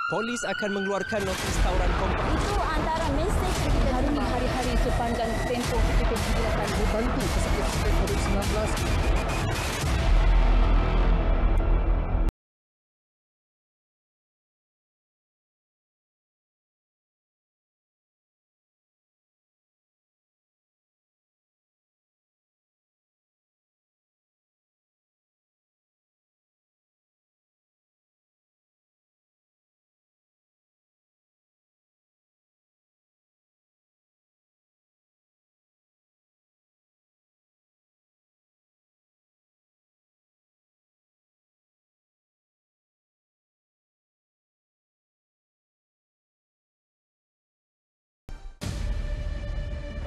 Polis akan mengeluarkan notis tawuran kompak. Itu antara mesej kita hari ini hari-hari sepanjang tempoh PKP akan dibantu pesakit COVID-19.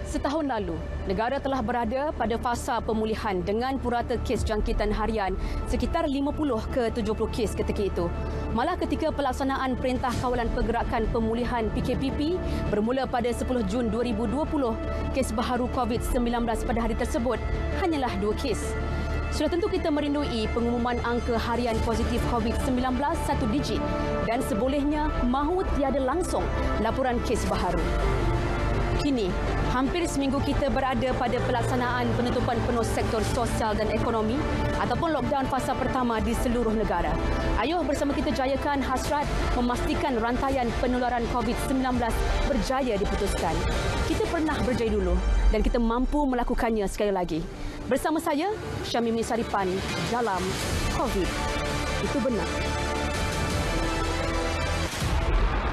Setahun lalu, negara telah berada pada fasa pemulihan dengan purata kes jangkitan harian sekitar 50 ke 70 kes ketika itu. Malah ketika pelaksanaan Perintah Kawalan Pergerakan Pemulihan PKPP bermula pada 10 Jun 2020, kes baharu COVID-19 pada hari tersebut hanyalah 2 kes. Sudah tentu kita merindui pengumuman angka harian positif COVID-19 satu digit dan sebolehnya mahu tiada langsung laporan kes baharu. Kini, hampir seminggu kita berada pada pelaksanaan penutupan penuh sektor sosial dan ekonomi ataupun lockdown fasa pertama di seluruh negara. Ayuh bersama kita jayakan hasrat memastikan rantaian penularan COVID-19 berjaya diputuskan. Kita pernah berjaya dulu dan kita mampu melakukannya sekali lagi. Bersama saya, Syamimi Saripan dalam COVID. Itu benar.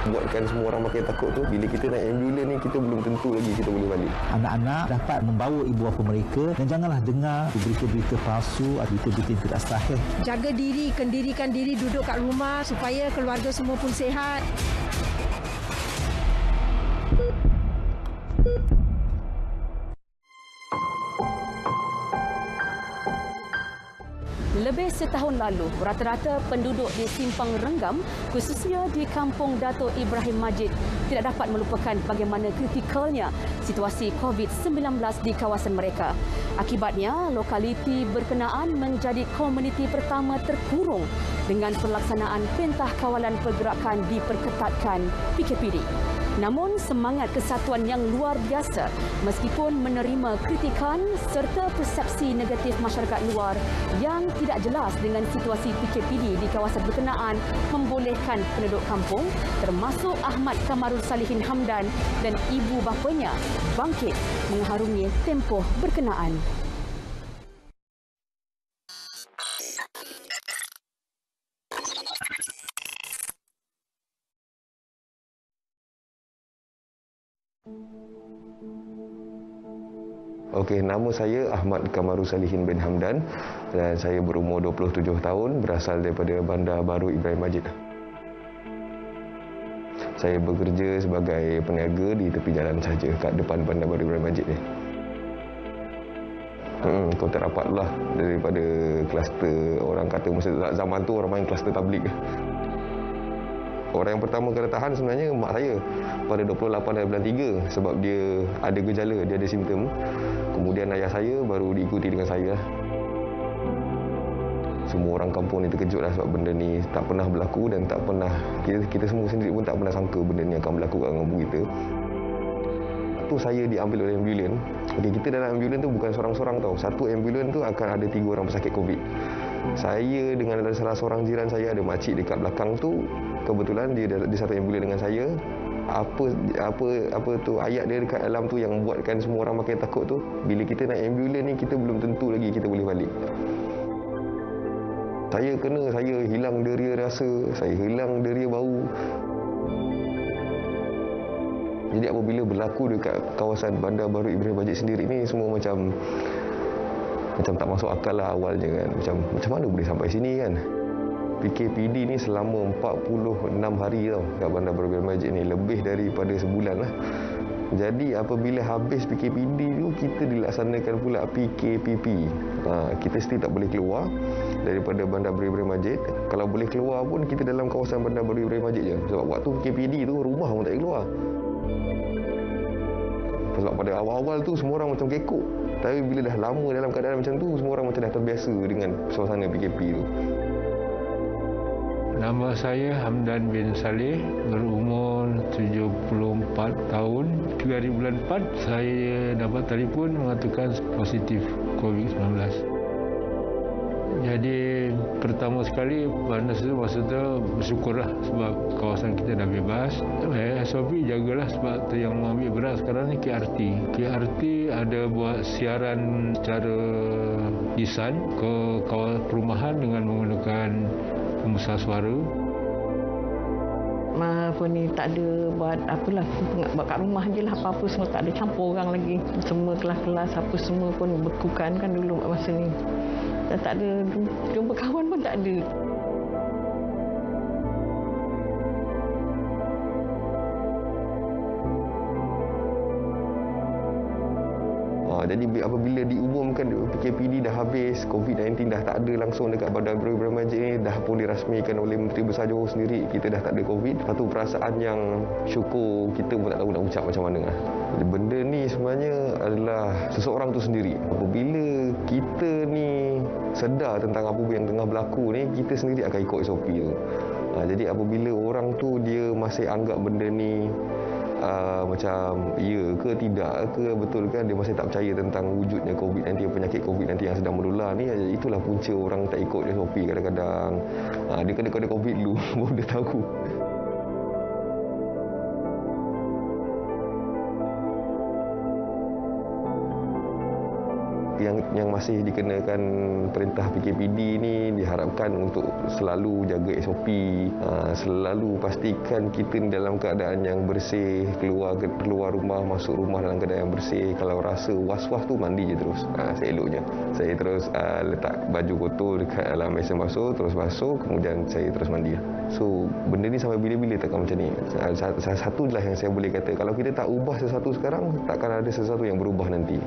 Buatkan semua orang makin takut tu, bila kita naik ambulan ni kita belum tentu lagi kita boleh balik. Anak-anak dapat membawa ibu bapa mereka dan janganlah dengar berita-berita palsu atau berita-berita yang tidak sahih. Jaga diri, kendirikan diri, duduk kat rumah supaya keluarga semua pun sihat. Lebih setahun lalu, rata-rata penduduk di Simpang Renggam, khususnya di Kampung Dato' Ibrahim Majid, tidak dapat melupakan bagaimana kritikalnya situasi COVID-19 di kawasan mereka. Akibatnya, lokaliti berkenaan menjadi komuniti pertama terkurung dengan pelaksanaan Perintah Kawalan Pergerakan diperketatkan PKPD. Namun, semangat kesatuan yang luar biasa meskipun menerima kritikan serta persepsi negatif masyarakat luar yang tidak jelas dengan situasi PKPD di kawasan berkenaan membolehkan penduduk kampung termasuk Ahmad Kamarul Salihin Hamdan dan ibu bapanya bangkit mengharungi tempoh berkenaan. Okey, nama saya Ahmad Kamarul Salihin bin Hamdan dan saya berumur 27 tahun, berasal daripada Bandar Baru Ibrahim Majid. Saya bekerja sebagai peniaga di tepi jalan saja kat depan Bandar Baru Ibrahim Majid ni. Kontak rapatlah daripada kluster, orang kata masa zaman tu orang main kluster tablik. Orang yang pertama kena tahan sebenarnya mak saya pada 28 hari bulan 3 sebab dia ada gejala, dia ada simptom. Kemudian ayah saya baru diikuti dengan saya. Semua orang kampung ni terkejut lah sebab benda ni tak pernah berlaku dan tak pernah, kita semua sendiri pun tak pernah sangka benda ni akan berlaku kat kampung kita. Tu saya diambil oleh ambulan. Okey, kita dalam ambulan tu bukan seorang-seorang tau. Satu ambulan tu akan ada 3 orang pesakit COVID. Saya dengan salah seorang jiran saya, ada makcik dekat belakang tu, kebetulan dia satu ambulan dengan saya. Apa tu ayat dia dekat dalam tu yang buatkan semua orang makin takut tu, bila kita naik ambulan ni kita belum tentu lagi kita boleh balik. Saya hilang deria rasa, saya hilang deria bau. Jadi apabila berlaku dekat kawasan Bandar Baru Ibrahim Majid sendiri ni, semua macam tak masuk akal lah awalnya kan. Macam mana boleh sampai sini kan. PKPD ni selama 46 hari tau kat Bandar Baru Ibrahim Majid ni, lebih daripada sebulan lah. Jadi apabila habis PKPD tu, kita dilaksanakan pula PKPP. Kita still tak boleh keluar daripada Bandar Baru Ibrahim Majid. Kalau boleh keluar pun kita dalam kawasan Bandar Baru Ibrahim Majid je. Sebab waktu PKPD tu rumah pun tak boleh keluar. Sebab pada awal-awal tu semua orang macam kekok. Tapi bila dah lama dalam keadaan macam tu, semua orang macam dah terbiasa dengan suasana PKP tu. Nama saya Hamdan bin Saleh, berumur 74 tahun. 3 bulan 4 saya dapat telefon mengatakan positif COVID-19. Jadi pertama sekali pada masa tu bersyukurlah sebab kawasan kita dah bebas. SOP jagalah sebab yang mengambil berat sekarang ni KRT. KRT ada buat siaran secara lisan ke kawasan perumahan dengan menggunakan pembesar suara. Apa ni tak ada buat apalah, buat kat rumah je lah, apa-apa semua tak ada campur orang lagi. Semua kelas-kelas apa semua pun bekukan kan dulu masa ni. Dan tak ada jumpa kawan pun tak ada. Jadi apabila diumumkan PKPD dah habis, COVID-19 dah tak ada langsung dekat Bandar Baru Ibrahim Majid ni, dah pun dirasmikan oleh Menteri Besar Johor sendiri, kita dah tak ada COVID. Satu perasaan yang syukur, kita pun tak tahu nak ucap macam mana. Benda ni sebenarnya adalah seseorang tu sendiri. Apabila kita ni sedar tentang apa yang tengah berlaku ni, kita sendiri akan ikut SOP tu. Jadi apabila orang tu dia masih anggap benda ni macam ya ke tidak ke, betul kan, dia masih tak percaya tentang wujudnya COVID-19, penyakit COVID-19 yang sedang menular ni, itulah punca orang tak ikut SOP kadang-kadang. Dia kena COVID dulu baru dia tahu. Yang masih dikenakan perintah PKPD ni diharapkan untuk selalu jaga SOP, selalu pastikan kita dalam keadaan yang bersih, keluar rumah, masuk rumah dalam keadaan yang bersih. Kalau rasa was-was tu mandi je terus. Seeloknya saya terus letak baju kotor dekat dalam mesin basuh, terus basuh, kemudian saya terus mandi. So benda ni sampai bila-bila takkan macam ni. Satu je lah yang saya boleh kata, kalau kita tak ubah sesuatu sekarang, takkan ada sesuatu yang berubah nanti.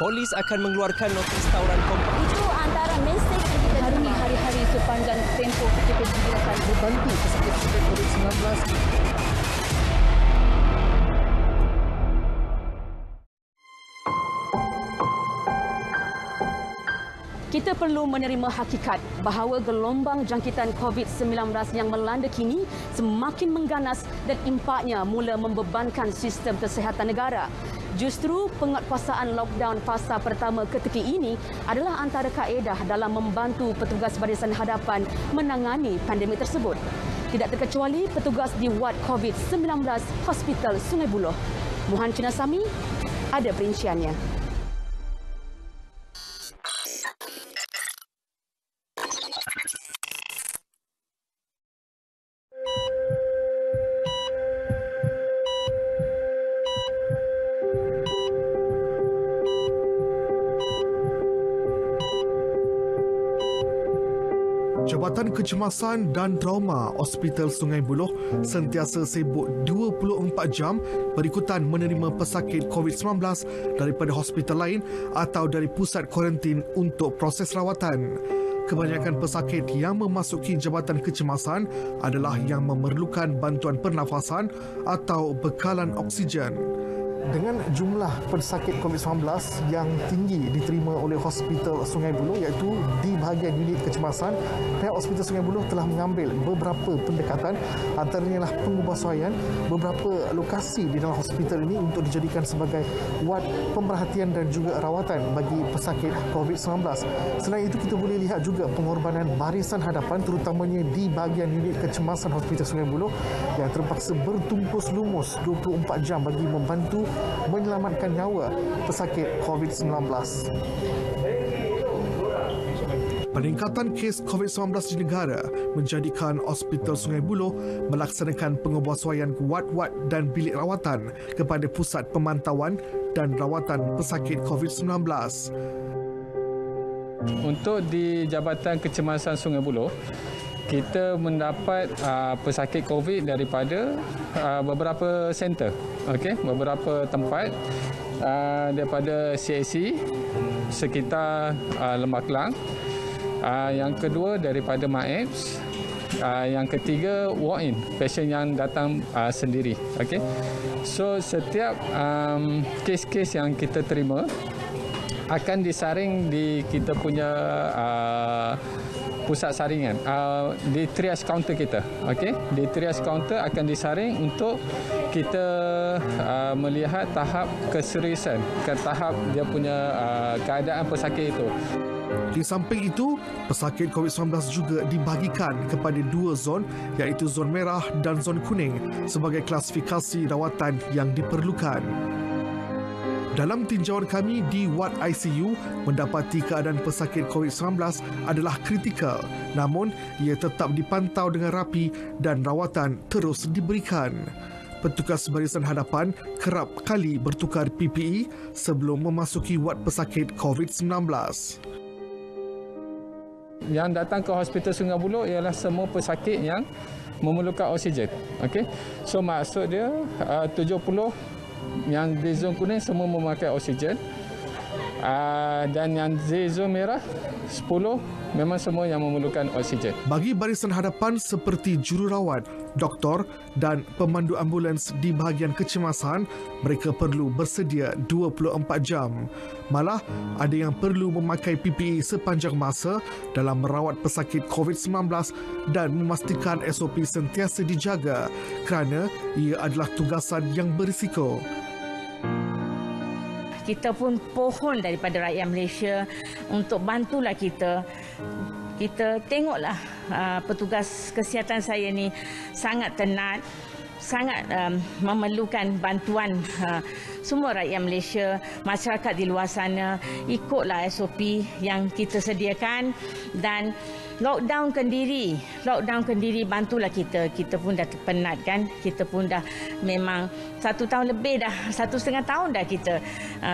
Polis akan mengeluarkan notis tawuran kompak. Itu antara mesej yang kita Hari ini terima. hari-hari sepanjang tempoh PKPD digunakan Membantu pesakit-pesakit COVID-19. Kita perlu menerima hakikat bahawa gelombang jangkitan COVID-19 yang melanda kini semakin mengganas dan impaknya mula membebankan sistem kesihatan negara. Justru penguatkuasaan lockdown fasa pertama ketika ini adalah antara kaedah dalam membantu petugas barisan hadapan menangani pandemik tersebut. Tidak terkecuali petugas di wad COVID-19 Hospital Sungai Buloh. Muhan Chinasami ada perinciannya. Jabatan Kecemasan dan Trauma Hospital Sungai Buloh sentiasa sibuk 24 jam berikutan menerima pesakit COVID-19 daripada hospital lain atau dari pusat kuarantin untuk proses rawatan. Kebanyakan pesakit yang memasuki Jabatan Kecemasan adalah yang memerlukan bantuan pernafasan atau bekalan oksigen. Dengan jumlah pesakit COVID-19 yang tinggi diterima oleh Hospital Sungai Buloh iaitu di bahagian unit kecemasan, pihak Hospital Sungai Buloh telah mengambil beberapa pendekatan, antaranya lah pengubahsuaian beberapa lokasi di dalam hospital ini untuk dijadikan sebagai wad pemerhatian dan juga rawatan bagi pesakit COVID-19. Selain itu, kita boleh lihat juga pengorbanan barisan hadapan terutamanya di bahagian unit kecemasan Hospital Sungai Buloh yang terpaksa bertumpus lumus 24 jam bagi membantu menyelamatkan nyawa pesakit COVID-19. Peningkatan kes COVID-19 di negara menjadikan Hospital Sungai Buloh melaksanakan pengubahsuaian wad-wad dan bilik rawatan kepada pusat pemantauan dan rawatan pesakit COVID-19. Untuk di Jabatan Kecemasan Sungai Buloh, kita mendapat pesakit COVID daripada beberapa center, beberapa tempat daripada CAC sekitar Lembah Kelang. Yang kedua daripada MAEPS. Yang ketiga walk-in, pasien yang datang sendiri. So setiap kes-kes yang kita terima akan disaring di kita punya pusat saringan, di triage counter kita. Di triage counter akan disaring untuk kita melihat tahap keseriusan, ke tahap dia punya keadaan pesakit itu. Di samping itu, pesakit COVID-19 juga dibahagikan kepada dua zon iaitu zon merah dan zon kuning sebagai klasifikasi rawatan yang diperlukan. Dalam tinjauan kami di wad ICU, mendapati keadaan pesakit COVID-19 adalah kritikal, namun ia tetap dipantau dengan rapi dan rawatan terus diberikan. Petugas barisan hadapan kerap kali bertukar PPE sebelum memasuki wad pesakit COVID-19. Yang datang ke Hospital Sungai Buloh ialah semua pesakit yang memerlukan oksigen. So maksud dia 70 yang di zon kuning semua memakai oksigen. Dan yang di zon merah 10 memang semua yang memerlukan oksigen. Bagi barisan hadapan seperti jururawat, doktor dan pemandu ambulans di bahagian kecemasan, mereka perlu bersedia 24 jam. Malah ada yang perlu memakai PPE sepanjang masa dalam merawat pesakit COVID-19 dan memastikan SOP sentiasa dijaga kerana ia adalah tugasan yang berisiko. Kita pun pohon daripada rakyat Malaysia untuk bantulah kita. Kita tengoklah petugas kesihatan saya ni sangat tenat, sangat memerlukan bantuan semua rakyat Malaysia, masyarakat di luar sana. Ikutlah SOP yang kita sediakan dan lockdownkan diri, bantulah kita. Kita pun dah penat kan, kita pun dah memang 1 tahun lebih dah, 1,5 tahun dah kita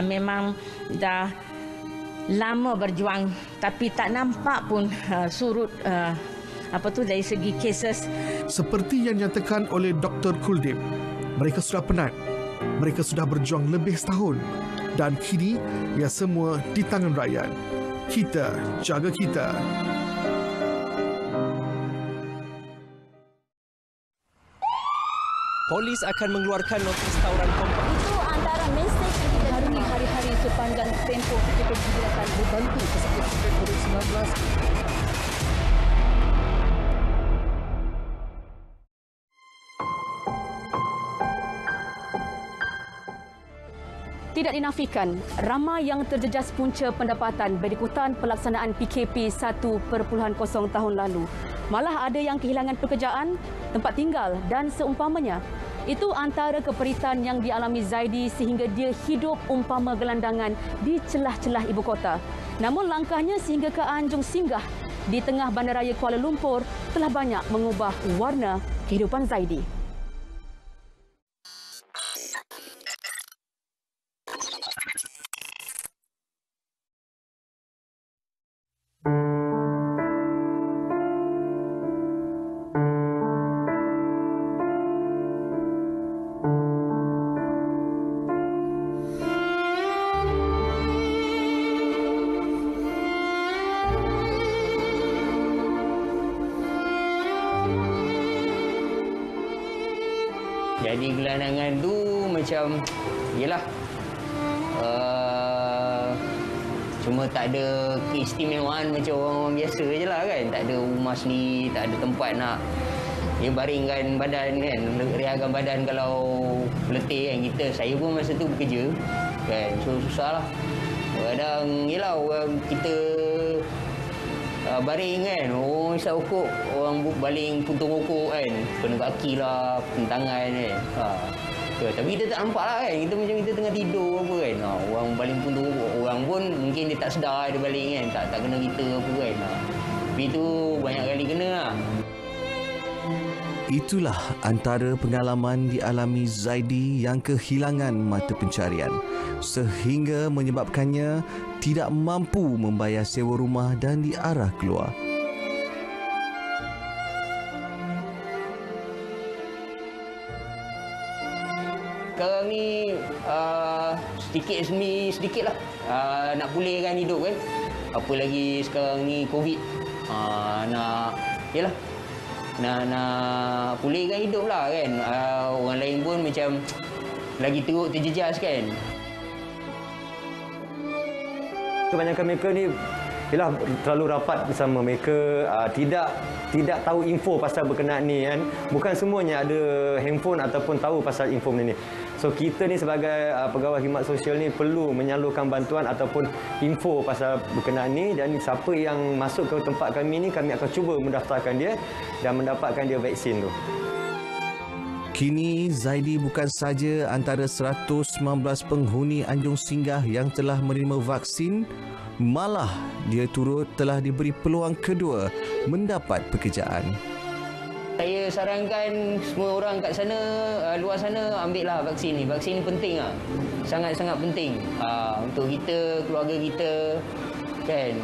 memang dah lama berjuang tapi tak nampak pun surut dari segi cases. Seperti yang nyatakan oleh Dr. Kuldip, mereka sudah penat. Mereka sudah berjuang lebih setahun dan kini ia semua di tangan rakyat. Kita jaga kita. Polis akan mengeluarkan notis tawuran kompak. Itu antara mesej yang kita Hari hari-hari sepanjang tempoh kita akan membantu pesakit COVID-19. Tidak dinafikan, ramai yang terjejas punca pendapatan berikutan pelaksanaan PKP 1.0 tahun lalu. Malah ada yang kehilangan pekerjaan, tempat tinggal dan seumpamanya. Itu antara keperitan yang dialami Zaidi sehingga dia hidup umpama gelandangan di celah-celah ibu kota. Namun langkahnya sehingga ke Anjung Singgah di tengah bandaraya Kuala Lumpur telah banyak mengubah warna kehidupan Zaidi. Jadi gelandangan tu macam, yelah, cuma tak ada keistimewaan macam orang-orang biasa je lah kan. Tak ada rumah sendiri, tak ada tempat nak baringkan badan kan, rehakan badan kalau letih kan kita. Saya pun masa tu bekerja kan, so susah lah. Kadang yelah orang kita baring kan, orang isap rokok, orang baling puntung rokok kan, kena kaki lah, tangan kan. Tapi kita tak nampak lah kan, kita macam kita tengah tidur apa kan. Orang baling puntung rokok, orang pun mungkin dia tak sedar dia baling kan, tak kena kita apa kan. Tapi tu banyak kali kena lah. Itulah antara pengalaman dialami Zaidi yang kehilangan mata pencarian sehingga menyebabkannya tidak mampu membayar sewa rumah dan diarah keluar. Sekarang ni sedikit demi sedikit lah nak pulihkan hidup kan. Apa lagi sekarang ni COVID, nak pulihkan hidup lah kan. Orang lain pun macam lagi teruk terjejas kan. Kebanyakan mereka ni ialah terlalu rapat bersama mereka, tidak tahu info pasal berkenaan ni kan. Bukan semuanya ada handphone ataupun tahu pasal info ni. So kita ni sebagai pegawai khidmat sosial ni perlu menyalurkan bantuan ataupun info pasal berkenaan ni, dan siapa yang masuk ke tempat kami ni kami akan cuba mendaftarkan dia dan mendapatkan dia vaksin tu. Kini Zaidi bukan saja antara 119 penghuni Anjung Singgah yang telah menerima vaksin, malah dia turut telah diberi peluang kedua mendapat pekerjaan. Saya sarankan semua orang kat sana, luar sana, ambillah vaksin ni. Vaksin ni penting lah. Sangat-sangat penting. Untuk kita, keluarga kita. Kan?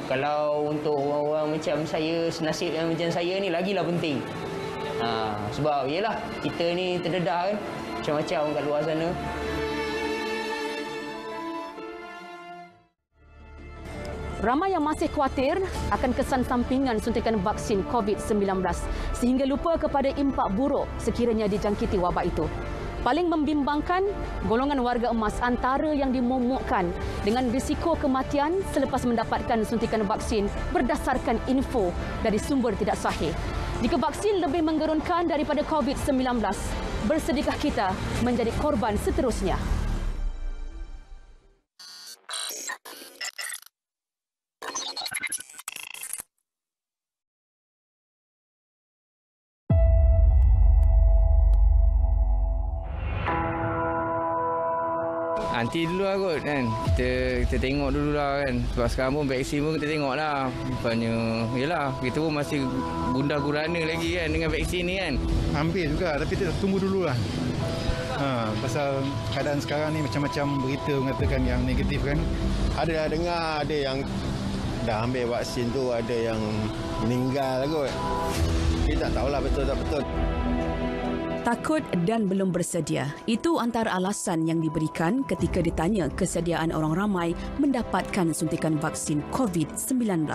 Kalau untuk orang-orang macam saya, senasib yang macam saya ni, lagilah penting. Sebab yelah, kita ni terdedah kan. Macam-macam kat luar sana. Ramai yang masih khawatir akan kesan sampingan suntikan vaksin COVID-19 sehingga lupa kepada impak buruk sekiranya dijangkiti wabak itu. Paling membimbangkan, golongan warga emas antara yang dimomokkan dengan risiko kematian selepas mendapatkan suntikan vaksin berdasarkan info dari sumber tidak sahih. Jika vaksin lebih menggerunkan daripada COVID-19, bersedikah kita menjadi korban seterusnya? Nanti dulu lah kot kan. Kita tengok dulu lah kan. Sebab sekarang pun vaksin pun kita tengok lah. Bukannya, yelah, kita pun masih gundah gurana lagi kan dengan vaksin ni kan. Ambil juga tapi kita tunggu dulu lah. Pasal keadaan sekarang ni macam-macam berita mengatakan yang negatif kan. Ada dengar ada yang dah ambil vaksin tu, ada yang meninggal kot. Kita tak tahulah betul tak betul. Takut dan belum bersedia. Itu antara alasan yang diberikan ketika ditanya kesediaan orang ramai mendapatkan suntikan vaksin COVID-19.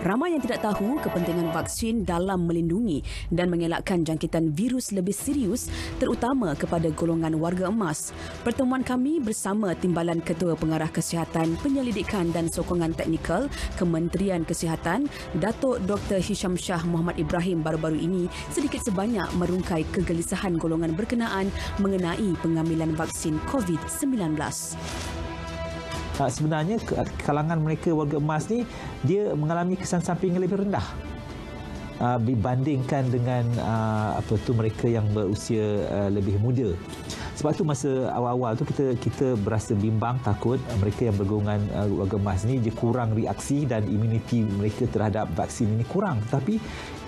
Ramai yang tidak tahu kepentingan vaksin dalam melindungi dan mengelakkan jangkitan virus lebih serius, terutama kepada golongan warga emas. Pertemuan kami bersama Timbalan Ketua Pengarah Kesihatan, Penyelidikan dan Sokongan Teknikal Kementerian Kesihatan, Datuk Dr. Hisham Shah Muhammad Ibrahim baru-baru ini sedikit sebanyak merungkai kegelisahan golongan berkenaan mengenai pengambilan vaksin COVID-19. Sebenarnya kalangan mereka warga emas ni dia mengalami kesan samping yang lebih rendah dibandingkan dengan mereka yang berusia lebih muda. Sebab tu masa awal-awal tu kita berasa bimbang, takut mereka yang bergolongan warga emas ni dia kurang reaksi dan imuniti mereka terhadap vaksin ini kurang. Tapi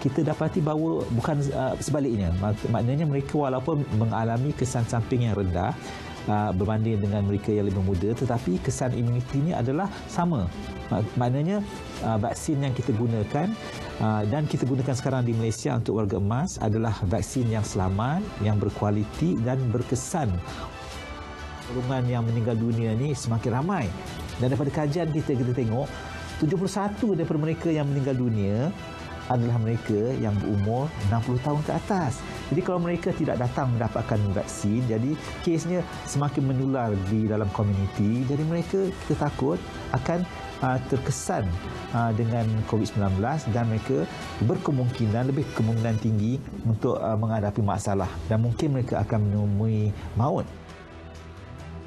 kita dapati bahawa bukan sebaliknya. Maknanya mereka walaupun mengalami kesan samping yang rendah berbanding dengan mereka yang lebih muda, tetapi kesan imunitinya adalah sama. Maknanya vaksin yang kita gunakan dan kita gunakan sekarang di Malaysia untuk warga emas adalah vaksin yang selamat, yang berkualiti dan berkesan. Golongan yang meninggal dunia ni semakin ramai. Dan daripada kajian kita tengok 71 daripada mereka yang meninggal dunia adalah mereka yang berumur 60 tahun ke atas. Jadi kalau mereka tidak datang mendapatkan vaksin, jadi kesnya semakin menular di dalam komuniti. Jadi mereka, kita takut akan terkesan dengan COVID-19 dan mereka lebih kemungkinan tinggi untuk menghadapi masalah dan mungkin mereka akan menemui maut.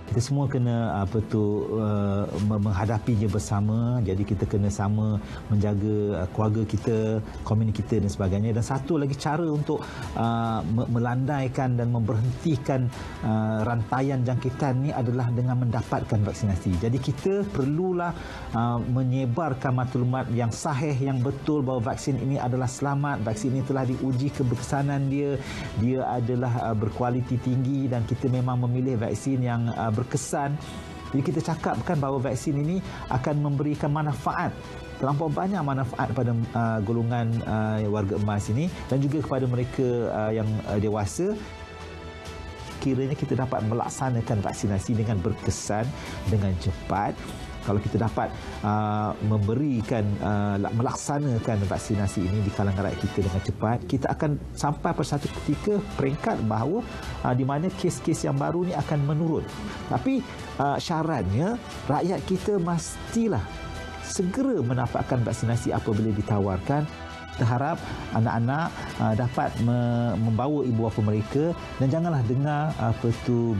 Kita semua kena menghadapinya bersama. Jadi kita kena sama menjaga keluarga kita, komuniti kita dan sebagainya. Dan satu lagi cara untuk melandaikan dan memberhentikan rantaian jangkitan ni adalah dengan mendapatkan vaksinasi. Jadi kita perlulah menyebarkan maklumat yang sahih, yang betul bahawa vaksin ini adalah selamat, vaksin ini telah diuji keberkesanan dia adalah berkualiti tinggi dan kita memang memilih vaksin yang berkesan. Jadi kita cakapkan bahawa vaksin ini akan memberikan manfaat, terlampau banyak manfaat pada golongan warga emas ini dan juga kepada mereka yang dewasa. Kiranya kita dapat melaksanakan vaksinasi dengan berkesan, dengan cepat. Kalau kita dapat melaksanakan vaksinasi ini di kalangan rakyat kita dengan cepat, kita akan sampai pada satu ketika peringkat bahawa di mana kes-kes yang baru ni akan menurun. Tapi syaratnya rakyat kita mestilah segera mendapatkan vaksinasi apabila ditawarkan. Kita harap anak-anak dapat membawa ibu bapa mereka dan janganlah dengar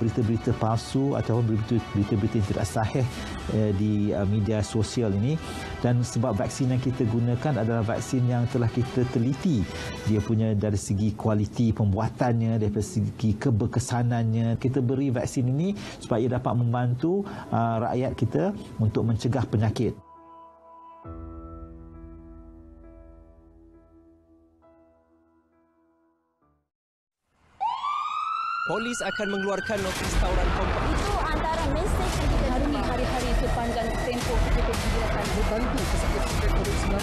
berita-berita palsu ataupun berita-berita yang tidak sahih di media sosial ini. Dan sebab vaksin yang kita gunakan adalah vaksin yang telah kita teliti, dia punya dari segi kualiti pembuatannya, dari segi keberkesanannya. Kita beri vaksin ini supaya dapat membantu rakyat kita untuk mencegah penyakit. Polis akan mengeluarkan notis tawuran kompak. Itu antara mesej yang kita hari ini hari-hari sepanjang tempoh PKP digunakan membantu pesakit COVID-19.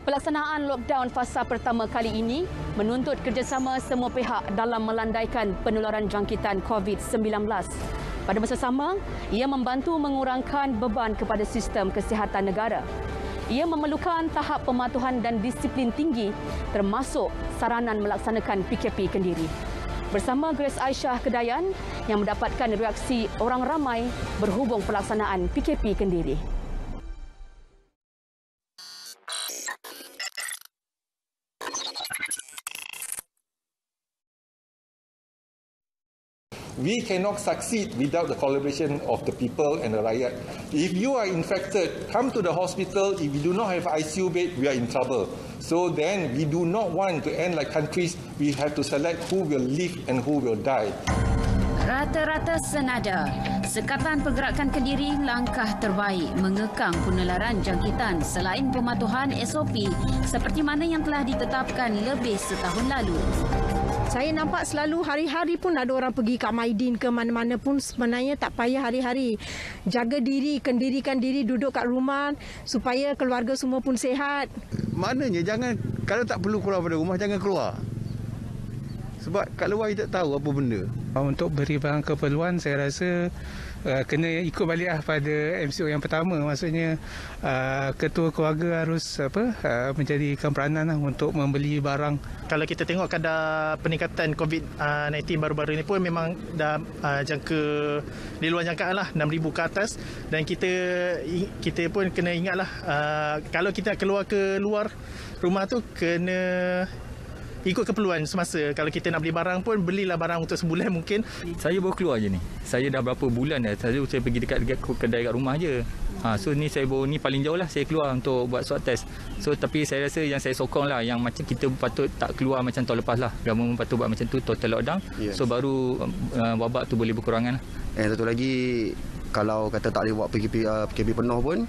Pelaksanaan lockdown fasa pertama kali ini menuntut kerjasama semua pihak dalam melandaikan penularan jangkitan COVID-19. Pada masa sama, ia membantu mengurangkan beban kepada sistem kesihatan negara. Ia memerlukan tahap pematuhan dan disiplin tinggi termasuk saranan melaksanakan PKP Kendiri. Bersama Grace Aisyah Kedayan yang mendapatkan reaksi orang ramai berhubung pelaksanaan PKP Kendiri. We cannot succeed without the collaboration of the people and the riot. If you are infected, come to the hospital. If we do not have ICU bed, we are in trouble. So then we do not want to end like countries. We have to select who will live and who will die. Rata-rata senada, Sekatan Pergerakan Kendiri langkah terbaik mengekang penularan jangkitan selain pematuhan SOP seperti mana yang telah ditetapkan lebih setahun lalu. Saya nampak selalu hari-hari pun ada orang pergi kat Maidin ke mana-mana pun sebenarnya tak payah hari-hari. Jaga diri, kendirikan diri, duduk kat rumah supaya keluarga semua pun sihat. Maknanya jangan, kalau tak perlu keluar pada rumah, jangan keluar. Sebab kat luar kita tak tahu apa benda. Untuk beri barang keperluan, saya rasa kena ikut balik pada MCO yang pertama. Maksudnya ketua keluarga harus menjadikan peranan untuk membeli barang. Kalau kita tengok kadar peningkatan COVID-19 baru-baru ini pun memang dah jangka di luar jangkaan lah, 6,000 ke atas. Dan kita pun kena ingatlah kalau kita keluar ke luar rumah tu kena ikut keperluan semasa. Kalau kita nak beli barang pun, belilah barang untuk sebulan mungkin. Saya baru keluar je ni. Saya dah berapa bulan dah. Saya pergi dekat kedai kat rumah je. So ni saya baru ni paling jauh lah saya keluar untuk buat swab test. So tapi saya rasa yang saya sokong lah, yang macam kita patut tak keluar macam tahun lepas lah. Government patut buat macam tu, total lockdown. Yes. So baru wabak tu boleh berkurangan lah. Satu lagi, kalau kata tak boleh buat PKP penuh pun,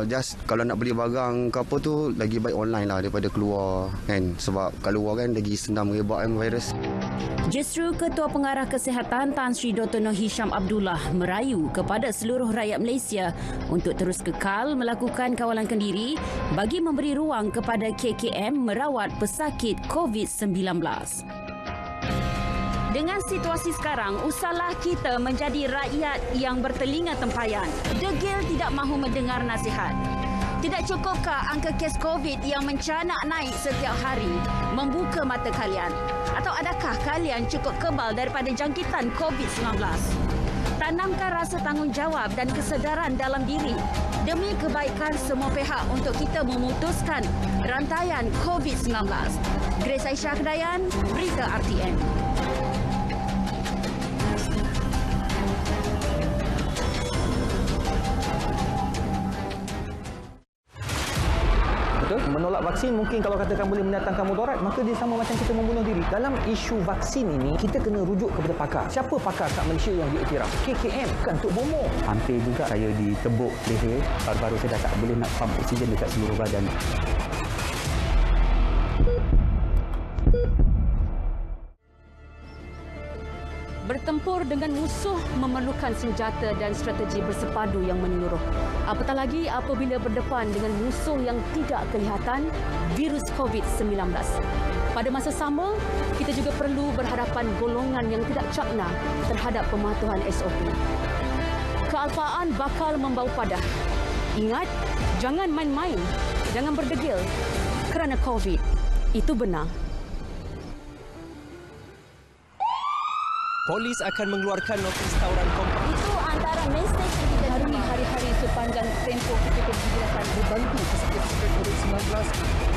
just kalau nak beli barang ke apa tu, lagi baik online lah daripada keluar kan, sebab kalau luar kan lagi senang merebak virus. Justru Ketua Pengarah Kesihatan Tan Sri Dr. Nur Hisham Abdullah merayu kepada seluruh rakyat Malaysia untuk terus kekal melakukan kawalan kendiri bagi memberi ruang kepada KKM merawat pesakit COVID-19. Dengan situasi sekarang, usahlah kita menjadi rakyat yang bertelinga tempayan. Degil tidak mahu mendengar nasihat. Tidak cukupkah angka kes COVID yang mencanak naik setiap hari membuka mata kalian? Atau adakah kalian cukup kebal daripada jangkitan COVID-19? Tanamkan rasa tanggungjawab dan kesedaran dalam diri demi kebaikan semua pihak untuk kita memutuskan rantaian COVID-19. Grace Aisyah Kedayan, Berita RTN. Menolak vaksin mungkin kalau katakan boleh mendatangkan mudarat, maka dia sama macam kita membunuh diri. Dalam isu vaksin ini, kita kena rujuk kepada pakar. Siapa pakar kat Malaysia yang diiktiraf? KKM, bukan Tok Bomo. Hampir juga saya ditebuk leher. Baru-baru saya dah tak boleh nak pump oksigen dekat seluruh badan. Bertempur dengan musuh memerlukan senjata dan strategi bersepadu yang menyeluruh. Apatah lagi apabila berdepan dengan musuh yang tidak kelihatan, virus COVID-19. Pada masa sama, kita juga perlu berhadapan golongan yang tidak cakna terhadap pematuhan SOP. Kealpaan bakal membau padah. Ingat, jangan main-main, jangan berdegil kerana COVID. Itu benar. Polis akan mengeluarkan notis tawuran kompak. Itu antara mesej yang kita hari-hari sepanjang tempoh kita berjelasan dibantu pesakit COVID-19